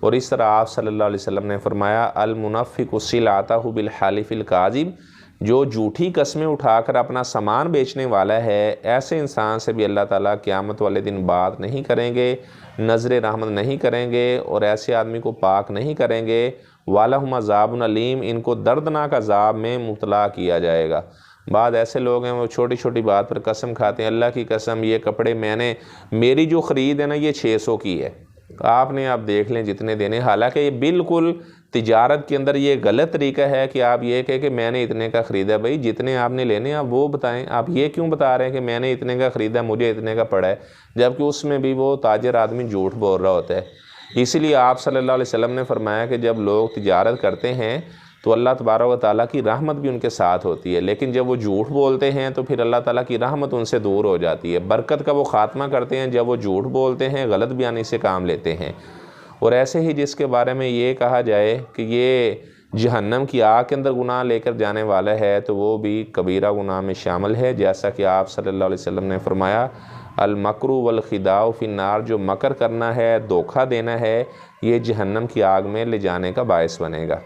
اور اس طرح آپ صلی اللہ علیہ وسلم نے فرمایا المنفق صلعتہ بالحلف الکاذب، جو جھوٹی قسمیں اٹھا کر اپنا سامان بیچنے والا ہے، ایسے انسان سے بھی اللہ تعالیٰ قیامت والے دن بات نہیں کریں گے، نظر رحمت نہیں کریں گے، اور ایسے آدمی کو پاک نہیں کریں گے۔ وَلَهُمْ عَذَابٌ أَلِيمٌ، ان کو دردناک عذاب میں مبتلا کیا جائے گا۔ بعض ایسے لوگ ہیں وہ چھوٹی چھوٹی بات پر قسم کھاتے ہیں، اللہ کی قسم یہ کپڑے میری جو خرید ہے نا یہ 600 کی ہے، آپ نے آپ دیکھ لیں جتنے دینے، حالانکہ یہ بالکل تجارت کے اندر یہ غلط طریقہ ہے کہ آپ یہ کہیں کہ میں نے اتنے کا خریدا۔ بھائی جتنے آپ نے لینے آپ وہ بتائیں، آپ یہ کیوں بتا رہے ہیں کہ میں نے اتنے کا خریدا، مجھے اتنے کا پڑا ہے، جبکہ اس میں بھی وہ تاجر آدمی جھوٹ بول رہا ہوتا ہے۔ اسی لیے آپ صلی اللہ علیہ وسلم نے فرمایا کہ جب لوگ تجارت کرتے ہیں تو اللہ تبارک و تعالیٰ کی رحمت بھی ان کے ساتھ ہوتی ہے، لیکن جب وہ جھوٹ بولتے ہیں تو پھر اللہ تعالیٰ کی رحمت ان سے دور ہو جاتی ہے۔ برکت کا وہ خاتمہ کرتے ہیں جب وہ جھوٹ بولتے ہیں، غلط بیانی سے کام لیتے ہیں۔ اور ایسے ہی جس کے بارے میں یہ کہا جائے کہ یہ جہنم کی آگ کے اندر گناہ لے کر جانے والا ہے تو وہ بھی کبیرہ گناہ میں شامل ہے، جیسا کہ آپ صلی اللہ علیہ وسلم نے فرمایا المکر والخداع فی النار، جو مکر کرنا ہے، دھوکہ دینا ہے، یہ جہنم کی آگ میں لے جانے کا باعث بنے گا۔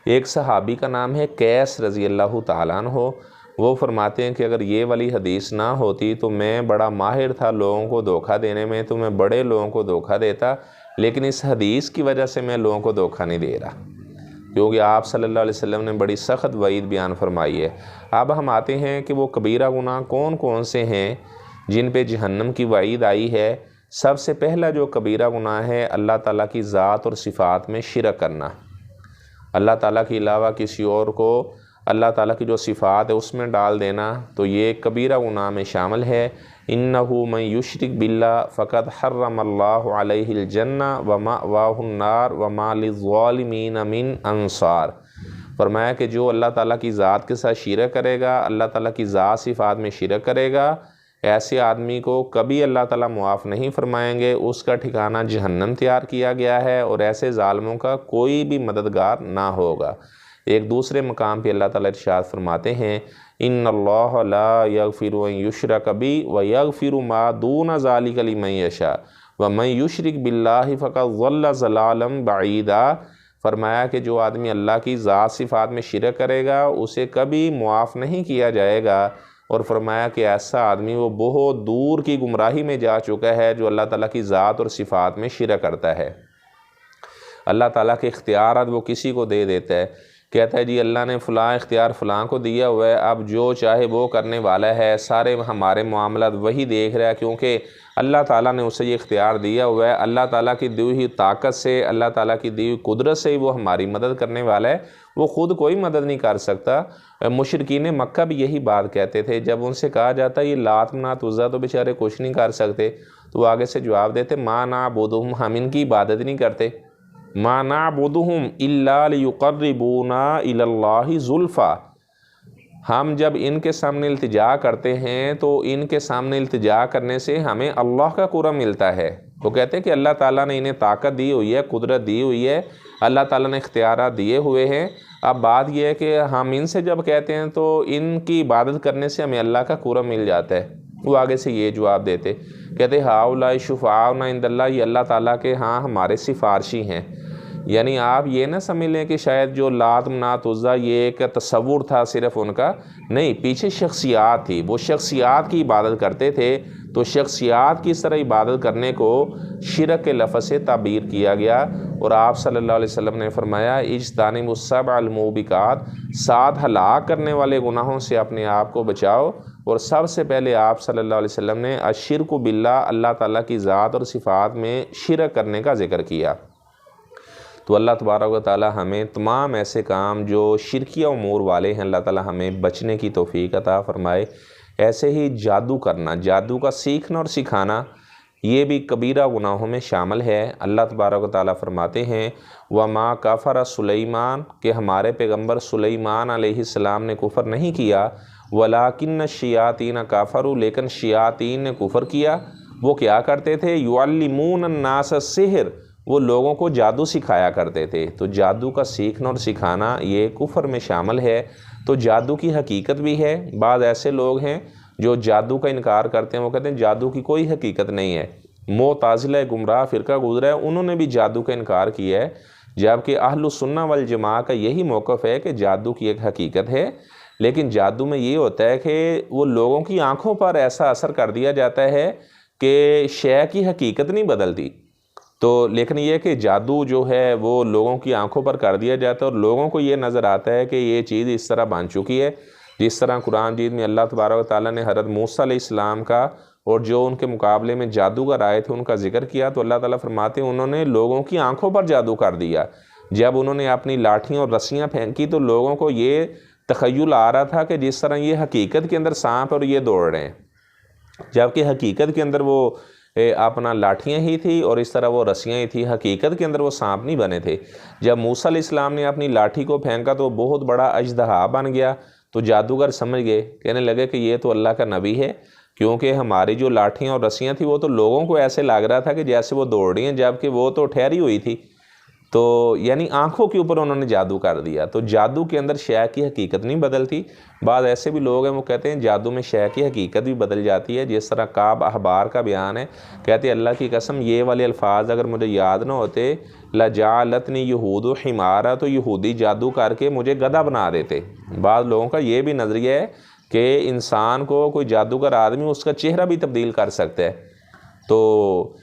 ایک صحابی کا نام ہے قیس رضی اللہ تعالیٰ عنہ، وہ فرماتے ہیں کہ اگر یہ والی حدیث نہ ہوتی تو میں بڑا ماہر تھا لوگوں کو دھوکہ دینے میں، تو میں بڑے لوگوں کو دھوکہ دیتا، لیکن اس حدیث کی وجہ سے میں لوگوں کو دھوکہ نہیں دے رہا، کیونکہ آپ صلی اللہ علیہ وسلم نے بڑی سخت وعید بیان فرمائی ہے۔ اب ہم آتے ہیں کہ وہ کبیرہ گناہ کون کون سے ہیں جن پہ جہنم کی وعید آئی ہے۔ سب سے پہلا جو کبیرہ گناہ ہے اللہ تعالیٰ کی ذات اور صفات میں شرک کرنا، اللہ تعالیٰ کے علاوہ کسی اور کو اللہ تعالیٰ کی جو صفات ہے اس میں ڈال دینا، تو یہ کبیرہ گناہ میں شامل ہے۔ اِنَّهُ مَن يُشْرِكْ بِاللَّهِ فَقَدْ حَرَّمَ اللَّهُ عَلَيْهِ الْجَنَّةَ وَمَأْوَاهُ النَّارُ وَمَا لِلظَّالِمِينَ مِنْ أَنصَارٍ، فرمایا کہ جو اللہ تعالیٰ کی ذات کے ساتھ شرک کرے گا، اللہ تعالیٰ کی ذات صفات میں شرک کرے گا، ایسے آدمی کو کبھی اللہ تعالیٰ معاف نہیں فرمائیں گے، اس کا ٹھکانہ جہنم تیار کیا گیا ہے، اور ایسے ظالموں کا کوئی بھی مددگار نہ ہوگا۔ ایک دوسرے مقام پہ اللہ تعالیٰ ارشاد فرماتے ہیں ان اللہ لا یغفر ان یشرک بہ ویغفر ما دون ذلک لمن یشاء ومن یشرک باللہ فقد ضل ضلالا بعیدا، فرمایا کہ جو آدمی اللہ کی ذات صفات میں شرک کرے گا اسے کبھی معاف نہیں کیا جائے گا، اور فرمایا کہ ایسا آدمی وہ بہت دور کی گمراہی میں جا چکا ہے جو اللہ تعالیٰ کی ذات اور صفات میں شرک کرتا ہے۔ اللہ تعالیٰ کے اختیارات وہ کسی کو دے دیتا ہے، کہتا ہے جی اللہ نے فلاں اختیار فلاں کو دیا ہوا ہے، اب جو چاہے وہ کرنے والا ہے، سارے ہمارے معاملات وہی دیکھ رہا ہے، کیونکہ اللہ تعالیٰ نے اسے یہ اختیار دیا ہوا ہے۔ اللہ تعالیٰ کی دی ہوئی طاقت سے، اللہ تعالیٰ کی دی ہوئی قدرت سے ہی وہ ہماری مدد کرنے والا ہے، وہ خود کوئی مدد نہیں کر سکتا۔ مشرکین مکہ بھی یہی بات کہتے تھے، جب ان سے کہا جاتا یہ لات منات عزا تو بیچارے کچھ نہیں کر سکتے، تو وہ آگے سے جواب دیتے ما نعبدہم، ہم ان کی عبادت نہیں کرتے، ما نعبدہم الا لیقربونا الی اللہ زلفیٰ، ہم جب ان کے سامنے التجا کرتے ہیں تو ان کے سامنے التجا کرنے سے ہمیں اللہ کا قرب ملتا ہے۔ وہ کہتے ہیں کہ اللہ تعالیٰ نے انہیں طاقت دی ہوئی ہے، قدرت دی ہوئی ہے، اللہ تعالیٰ نے اختیارات دیے ہوئے ہیں، اب بات یہ ہے کہ ہم ان سے جب کہتے ہیں تو ان کی عبادت کرنے سے ہمیں اللہ کا قرب مل جاتا ہے۔ وہ آگے سے یہ جواب دیتے، کہتے ہؤلاء شفعاؤنا عند اللہ، یہ اللہ تعالیٰ کے ہاں ہمارے سفارشی ہیں۔ یعنی آپ یہ نہ سمجھ لیں کہ شاید جو لات منات عزا یہ ایک تصور تھا صرف ان کا، نہیں، پیچھے شخصیات تھی، وہ شخصیات کی عبادت کرتے تھے، تو شخصیات کی اس طرح عبادت کرنے کو شرک کے لفظ سے تعبیر کیا گیا۔ اور آپ صلی اللہ علیہ وسلم نے فرمایا اجتنبوا السبع الموبقات، 7 ہلاک کرنے والے گناہوں سے اپنے آپ کو بچاؤ، اور سب سے پہلے آپ صلی اللہ علیہ وسلم نے الشرک باللہ، اللہ تعالیٰ کی ذات اور صفات میں شرک کرنے کا ذکر کیا۔ تو اللہ تبارک و تعالیٰ ہمیں تمام ایسے کام جو شرکیہ امور والے ہیں اللہ تعالیٰ ہمیں بچنے کی توفیق عطا فرمائے۔ ایسے ہی جادو کرنا، جادو کا سیکھنا اور سکھانا، یہ بھی کبیرہ گناہوں میں شامل ہے۔ اللہ تبارک و تعالیٰ فرماتے ہیں وَمَا كَفَرَ سُلَيْمَانَ، کہ ہمارے پیغمبر سلیمان علیہ السلام نے کفر نہیں کیا، وَلَٰكِنَّ الشَّيَاطِينَ كَفَرُوا، لیکن شیاطین نے کفر کیا۔ وہ کیا کرتے تھے؟ يُعَلِّمُونَ النَّاسَ السِّحْرَ، وہ لوگوں کو جادو سکھایا کرتے تھے۔ تو جادو کا سیکھنا اور سکھانا یہ کفر میں شامل ہے۔ تو جادو کی حقیقت بھی ہے، بعض ایسے لوگ ہیں جو جادو کا انکار کرتے ہیں، وہ کہتے ہیں جادو کی کوئی حقیقت نہیں ہے، معتزلہ گمراہ فرقہ گزرا ہے، انہوں نے بھی جادو کا انکار کیا ہے، جبکہ اہل السنہ والجماعہ کا یہی موقف ہے کہ جادو کی ایک حقیقت ہے، لیکن جادو میں یہ ہوتا ہے کہ وہ لوگوں کی آنکھوں پر ایسا اثر کر دیا جاتا ہے کہ شے کی حقیقت نہیں بدلتی۔ تو لیکن یہ کہ جادو جو ہے وہ لوگوں کی آنکھوں پر کر دیا جاتا ہے، اور لوگوں کو یہ نظر آتا ہے کہ یہ چیز اس طرح بن چکی ہے، جس طرح قرآن مجید میں اللہ تبارک و تعالیٰ نے حضرت موسیٰ علیہ السلام کا اور جو ان کے مقابلے میں جادوگر آئے تھے ان کا ذکر کیا، تو اللہ تعالیٰ فرماتے ہیں انہوں نے لوگوں کی آنکھوں پر جادو کر دیا۔ جب انہوں نے اپنی لاٹھیاں اور رسیاں پھینکی تو لوگوں کو یہ تخیل آ رہا تھا کہ جس طرح یہ حقیقت کے اندر سانپ اور یہ دوڑ رہے ہیں، جبکہ حقیقت کے اندر وہ اپنا لاٹھیاں ہی تھی اور اس طرح وہ رسیاں ہی تھی، حقیقت کے اندر وہ سانپ نہیں بنے تھے۔ جب موسیٰ علیہ السلام نے اپنی لاٹھی کو پھینکا تو بہت بڑا اژدہا بن گیا، تو جادوگر سمجھ گئے، کہنے لگے کہ یہ تو اللہ کا نبی ہے، کیونکہ ہماری جو لاٹھیاں اور رسیاں تھیں وہ تو لوگوں کو ایسے لگ رہا تھا کہ جیسے وہ دوڑ رہی ہیں، جبکہ وہ تو ٹھہری ہوئی تھی۔ تو یعنی آنکھوں کے اوپر انہوں نے جادو کر دیا۔ تو جادو کے اندر شے کی حقیقت نہیں بدلتی۔ بعض ایسے بھی لوگ ہیں وہ کہتے ہیں جادو میں شے کی حقیقت بھی بدل جاتی ہے، جس طرح کعب احبار کا بیان ہے، کہتے ہیں اللہ کی قسم یہ والے الفاظ اگر مجھے یاد نہ ہوتے لجعلتنی یہود حمارا، تو یہودی جادو کر کے مجھے گدھا بنا دیتے۔ بعض لوگوں کا یہ بھی نظریہ ہے کہ انسان کو کوئی جادوگر آدمی اس کا چہرہ بھی تبدیل کر سکتا ہے۔ تو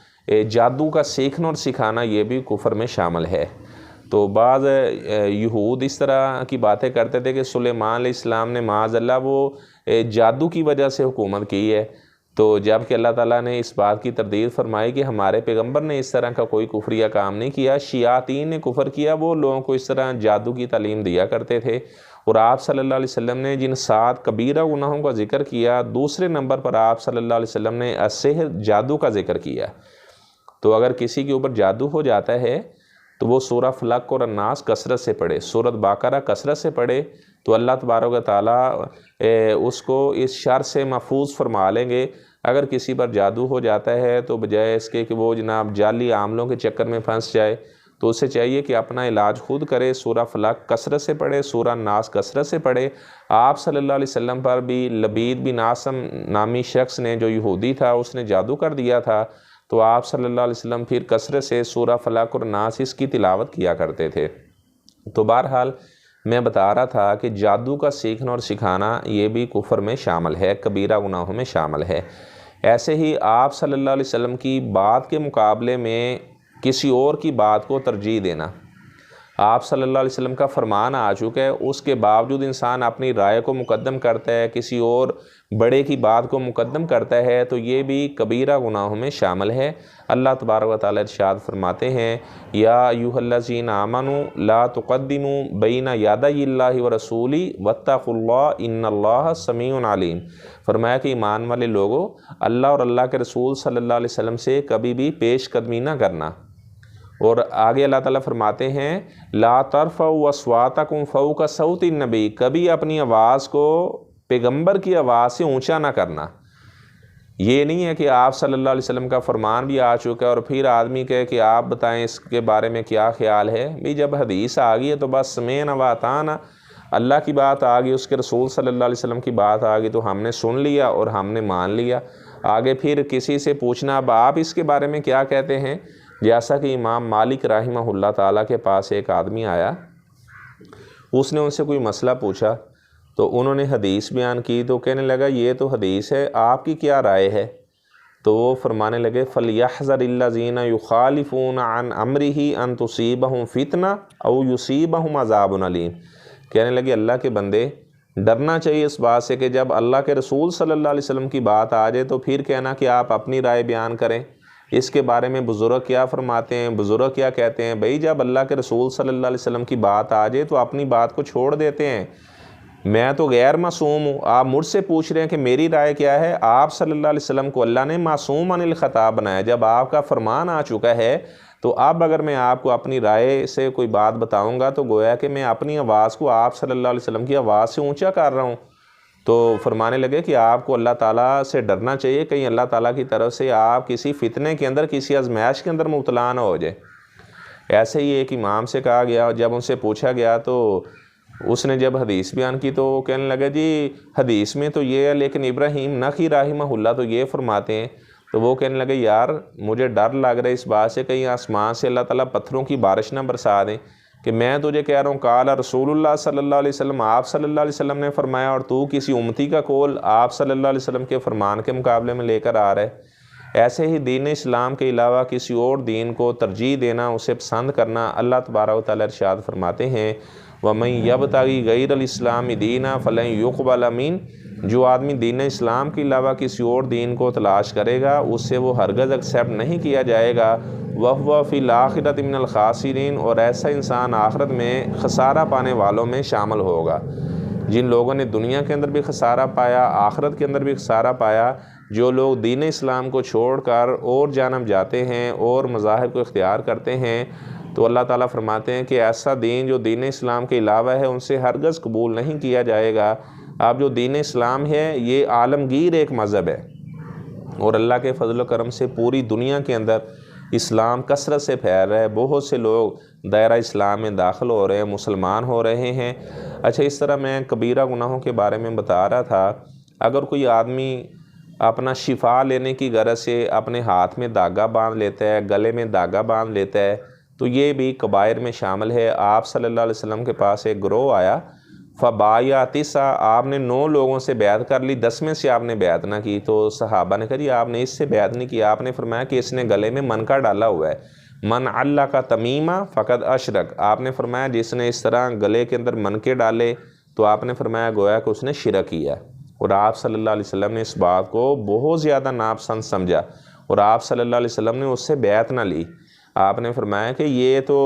جادو کا سیکھنا اور سکھانا یہ بھی کفر میں شامل ہے۔ تو بعض یہود اس طرح کی باتیں کرتے تھے کہ سلیمان علیہ السلام نے معاذ اللہ وہ جادو کی وجہ سے حکومت کی ہے، تو جب کہ اللہ تعالیٰ نے اس بات کی تردید فرمائی کہ ہمارے پیغمبر نے اس طرح کا کوئی کفریہ کام نہیں کیا، شیاطین نے کفر کیا، وہ لوگوں کو اس طرح جادو کی تعلیم دیا کرتے تھے۔ اور آپ صلی اللہ علیہ وسلم نے جن 7 کبیرہ گناہوں کا ذکر کیا، دوسرے نمبر پر آپ صلی اللہ علیہ وسلم نے السحر جادو کا ذکر کیا۔ تو اگر کسی کے اوپر جادو ہو جاتا ہے تو وہ سورہ فلق اور الناس کثرت سے پڑھے، سورۃ بقرہ کثرت سے پڑھے، تو اللہ تبارک و تعالیٰ اس کو اس شر سے محفوظ فرما لیں گے۔ اگر کسی پر جادو ہو جاتا ہے تو بجائے اس کے کہ وہ جناب جعلی عاملوں کے چکر میں پھنس جائے، تو اسے چاہیے کہ اپنا علاج خود کرے، سورہ فلق کثرت سے پڑھے، سورہ الناس کثرت سے پڑھے۔ آپ صلی اللہ علیہ وسلم پر بھی لبید بن عاصم نامی شخص نے، جو یہودی تھا، اس نے جادو کر دیا تھا، تو آپ صلی اللہ علیہ وسلم پھر کثرت سے سورہ فلق اور ناس اس کی تلاوت کیا کرتے تھے۔ تو بہرحال میں بتا رہا تھا کہ جادو کا سیکھنا اور سکھانا یہ بھی کفر میں شامل ہے، کبیرہ گناہوں میں شامل ہے۔ ایسے ہی آپ صلی اللہ علیہ وسلم کی بات کے مقابلے میں کسی اور کی بات کو ترجیح دینا، آپ صلی اللہ علیہ وسلم کا فرمان آ چکا ہے، اس کے باوجود انسان اپنی رائے کو مقدم کرتا ہے، کسی اور بڑے کی بات کو مقدم کرتا ہے، تو یہ بھی کبیرہ گناہوں میں شامل ہے۔ اللہ تبارک و تعالیٰ ارشاد فرماتے ہیں یا ایھا الذین آمنوا لا تقدموا بین یدی اللہ ورسولہ واتقوا اللہ ان اللہ سمیع علیم۔ فرمایا کہ ایمان والے لوگوں، اللہ اور اللہ کے رسول صلی اللہ علیہ وسلم سے کبھی بھی پیش قدمی نہ کرنا۔ اور آگے اللہ تعالیٰ فرماتے ہیں لا ترفعوا اصواتکم فوق صوت النبی، کبھی اپنی آواز کو پیغمبر کی آواز سے اونچا نہ کرنا۔ یہ نہیں ہے کہ آپ صلی اللہ علیہ وسلم کا فرمان بھی آ چکا ہے اور پھر آدمی کہے کہ آپ بتائیں اس کے بارے میں کیا خیال ہے۔ بھی جب حدیث آ گئی ہے تو بس سمعنا واطعنا، اللہ کی بات آ گئی، اس کے رسول صلی اللہ علیہ وسلم کی بات آ گئی تو ہم نے سن لیا اور ہم نے مان لیا۔ آگے پھر کسی سے پوچھنا اب آپ اس کے بارے میں کیا کہتے ہیں، جیسا کہ امام مالک رحمہ اللہ تعالیٰ کے پاس ایک آدمی آیا، اس نے ان سے کوئی مسئلہ پوچھا تو انہوں نے حدیث بیان کی، تو کہنے لگا یہ تو حدیث ہے، آپ کی کیا رائے ہے؟ تو وہ فرمانے لگے فَلْيَحْذَرِ الَّذِينَ يُخَالِفُونَ عَنْ أَمْرِهِ أَن تُصِيبَهُمْ فِتْنَةٌ أَوْ يُصِيبَهُمْ عَذَابٌ أَلِيمٌ۔ کہنے لگے اللہ کے بندے، ڈرنا چاہیے اس بات سے کہ جب اللہ کے رسول صلی اللہ علیہ وسلم کی بات آ جائے تو پھر کہنا کہ آپ اپنی رائے بیان کریں، اس کے بارے میں بزرگ کیا فرماتے ہیں، بزرگ کیا کہتے ہیں۔ بھئی جب اللہ کے رسول صلی اللہ علیہ وسلم کی بات آ جائے تو اپنی بات کو چھوڑ دیتے ہیں۔ میں تو غیر معصوم ہوں، آپ مجھ سے پوچھ رہے ہیں کہ میری رائے کیا ہے۔ آپ صلی اللہ علیہ وسلم کو اللہ نے معصوم عن الخطا بنایا، جب آپ کا فرمان آ چکا ہے تو اب اگر میں آپ کو اپنی رائے سے کوئی بات بتاؤں گا تو گویا کہ میں اپنی آواز کو آپ صلی اللہ علیہ وسلم کی آواز سے اونچا کر رہا ہوں۔ تو فرمانے لگے کہ آپ کو اللہ تعالیٰ سے ڈرنا چاہیے، کہیں اللہ تعالیٰ کی طرف سے آپ کسی فتنے کے اندر، کسی آزمائش کے اندر مبتلا نہ ہو جائے۔ ایسے ہی ایک امام سے کہا گیا، جب ان سے پوچھا گیا تو اس نے جب حدیث بیان کی تو کہنے لگا جی حدیث میں تو یہ ہے، لیکن ابراہیم نخعی رحمہ اللہ تو یہ فرماتے ہیں۔ تو وہ کہنے لگے یار مجھے ڈر لگ رہا ہے اس بات سے کہیں آسمان سے اللہ تعالیٰ پتھروں کی بارش نہ برسا دیں کہ میں تجھے کہہ رہا ہوں قال رسول اللہ صلی اللہ علیہ وسلم، آپ صلی اللہ علیہ وسلم نے فرمایا، اور تو کسی امتی کا قول آپ صلی اللہ علیہ وسلم کے فرمان کے مقابلے میں لے کر آ رہے۔ ایسے ہی دین اسلام کے علاوہ کسی اور دین کو ترجیح دینا، اسے پسند کرنا، اللہ تبارک و تعالیٰ ارشاد فرماتے ہیں وَمَن يَبْتَغِ غَيْرَ الْإِسْلَامِ دِينًا فَلَن يُقْبَلَ مِنْهُ، جو آدمی دین اسلام کے علاوہ کسی اور دین کو تلاش کرے گا اس سے وہ ہرگز ایکسیپٹ نہیں کیا جائے گا، وَهُوَ فِي الْآخِرَةِ مِنَ الْخَاسِرِينَ، اور ایسا انسان آخرت میں خسارہ پانے والوں میں شامل ہوگا۔ جن لوگوں نے دنیا کے اندر بھی خسارہ پایا، آخرت کے اندر بھی خسارہ پایا، جو لوگ دین اسلام کو چھوڑ کر اور جانب جاتے ہیں اور مذاہب کو اختیار کرتے ہیں، تو اللہ تعالیٰ فرماتے ہیں کہ ایسا دین جو دین اسلام کے علاوہ ہے ان سے ہرگز قبول نہیں کیا جائے گا۔ اب جو دین اسلام ہے یہ عالمگیر ایک مذہب ہے، اور اللہ کے فضل و کرم سے پوری دنیا کے اندر اسلام کثرت سے پھیل رہا ہے، بہت سے لوگ دائرہ اسلام میں داخل ہو رہے ہیں، مسلمان ہو رہے ہیں۔ اچھا، اس طرح میں کبیرہ گناہوں کے بارے میں بتا رہا تھا، اگر کوئی آدمی اپنا شفا لینے کی غرض سے اپنے ہاتھ میں دھاگا باندھ لیتا ہے، گلے میں دھاگا باندھ لیتا ہے، تو یہ بھی کبائر میں شامل ہے۔ آپ صلی اللہ علیہ وسلم کے پاس ایک گروہ آیا، فبایا تسع، آپ نے 9 لوگوں سے بیعت کر لی، 10ویں سے آپ نے بیعت نہ کی۔ تو صحابہ نے کہا جی آپ نے اس سے بیعت نہیں کی، آپ نے فرمایا کہ اس نے گلے میں منکا ڈالا ہوا ہے، من علق تمیمہ فقد اشرک، آپ نے فرمایا جس نے اس طرح گلے کے اندر منکے ڈالے تو آپ نے فرمایا گویا کہ اس نے شرک کیا، اور آپ صلی اللہ علیہ وسلم نے اس بات کو بہت زیادہ ناپسند سمجھا، اور آپ صلی اللہ علیہ وسلم نے اس سے بیعت نہ لی۔ آپ نے فرمایا کہ یہ تو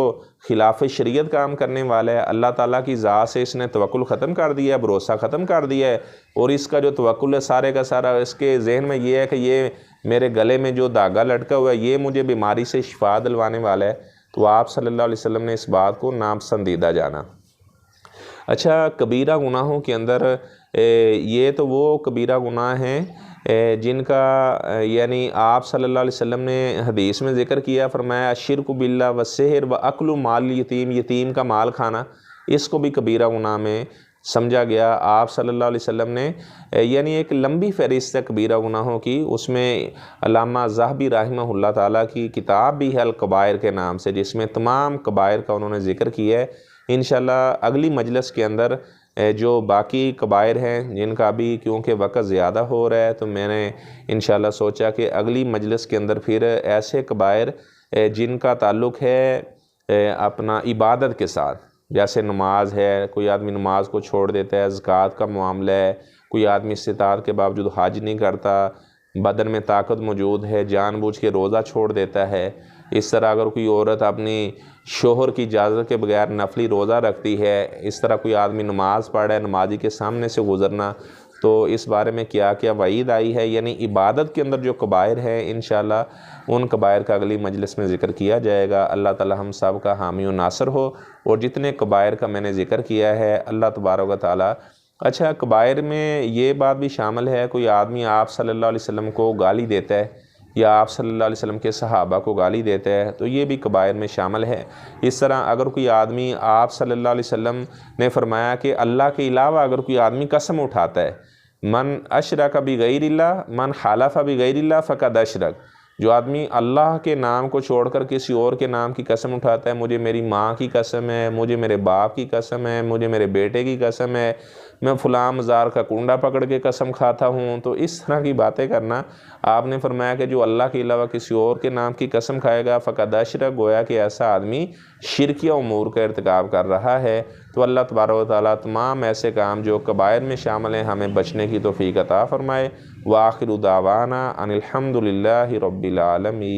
خلاف شریعت کام کرنے والا ہے، اللہ تعالیٰ کی ذات سے اس نے توکل ختم کر دیا ہے، بھروسہ ختم کر دیا ہے، اور اس کا جو توکل ہے سارے کا سارا اس کے ذہن میں یہ ہے کہ یہ میرے گلے میں جو دھاگا لٹکا ہوا ہے یہ مجھے بیماری سے شفا دلوانے والا ہے۔ تو آپ صلی اللہ علیہ وسلم نے اس بات کو ناپسندیدہ جانا۔ اچھا، کبیرہ گناہوں کے اندر یہ تو وہ کبیرہ گناہ ہیں جن کا یعنی آپ صلی اللہ علیہ وسلم نے حدیث میں ذکر کیا، فرمایا الشرک باللہ والسحر واکل مال یتیم، یتیم کا مال کھانا، اس کو بھی کبیرہ گناہ میں سمجھا گیا۔ آپ صلی اللہ علیہ وسلم نے یعنی ایک لمبی فہرست ہے کبیرہ گناہوں کی، اس میں علامہ ذہبی رحمہ اللہ تعالیٰ کی کتاب بھی ہے الکبائر کے نام سے، جس میں تمام کبائر کا انہوں نے ذکر کیا ہے۔ انشاءاللہ اگلی مجلس کے اندر جو باقی کبائر ہیں جن کا بھی کیونکہ وقت زیادہ ہو رہا ہے تو میں نے انشاءاللہ سوچا کہ اگلی مجلس کے اندر پھر ایسے کبائر جن کا تعلق ہے اپنا عبادت کے ساتھ، جیسے نماز ہے، کوئی آدمی نماز کو چھوڑ دیتا ہے، زکوٰۃ کا معاملہ ہے، کوئی آدمی استطاعت کے باوجود حج نہیں کرتا، بدن میں طاقت موجود ہے جان بوجھ کے روزہ چھوڑ دیتا ہے، اس طرح اگر کوئی عورت اپنی شوہر کی اجازت کے بغیر نفلی روزہ رکھتی ہے، اس طرح کوئی آدمی نماز پڑھ رہا ہے، نمازی کے سامنے سے گزرنا، تو اس بارے میں کیا کیا وعید آئی ہے، یعنی عبادت کے اندر جو کبائر ہیں انشاءاللہ ان کبائر کا اگلی مجلس میں ذکر کیا جائے گا۔ اللہ تعالی ہم سب کا حامی و ناصر ہو، اور جتنے کبائر کا میں نے ذکر کیا ہے اللہ تبارک و تعالی۔ اچھا، کبائر میں یہ بات بھی شامل ہے، کوئی آدمی آپ صلی اللہ علیہ وسلم کو گالی دیتا ہے یا آپ صلی اللہ علیہ وسلم کے صحابہ کو گالی دیتا ہے تو یہ بھی کبائر میں شامل ہے۔ اس طرح اگر کوئی آدمی، آپ صلی اللہ علیہ وسلم نے فرمایا کہ اللہ کے علاوہ اگر کوئی آدمی قسم اٹھاتا ہے، من اشرک بغیر اللہ من حلف بغیر اللہ فقد اشرک، جو آدمی اللہ کے نام کو چھوڑ کر کسی اور کے نام کی قسم اٹھاتا ہے، مجھے میری ماں کی قسم ہے، مجھے میرے باپ کی قسم ہے، مجھے میرے بیٹے کی قسم ہے، میں فلاں مزار کا کنڈا پکڑ کے قسم کھاتا ہوں، تو اس طرح کی باتیں کرنا، آپ نے فرمایا کہ جو اللہ کے علاوہ کسی اور کے نام کی قسم کھائے گا فقد اشرک، گویا کہ ایسا آدمی شرکیہ امور کا ارتکاب کر رہا ہے۔ تو اللہ تبارک و تعالیٰ تمام ایسے کام جو کبائر میں شامل ہیں ہمیں بچنے کی توفیق عطا فرمائے۔ وآخر دعوانا ان الحمد للہ رب العالمین۔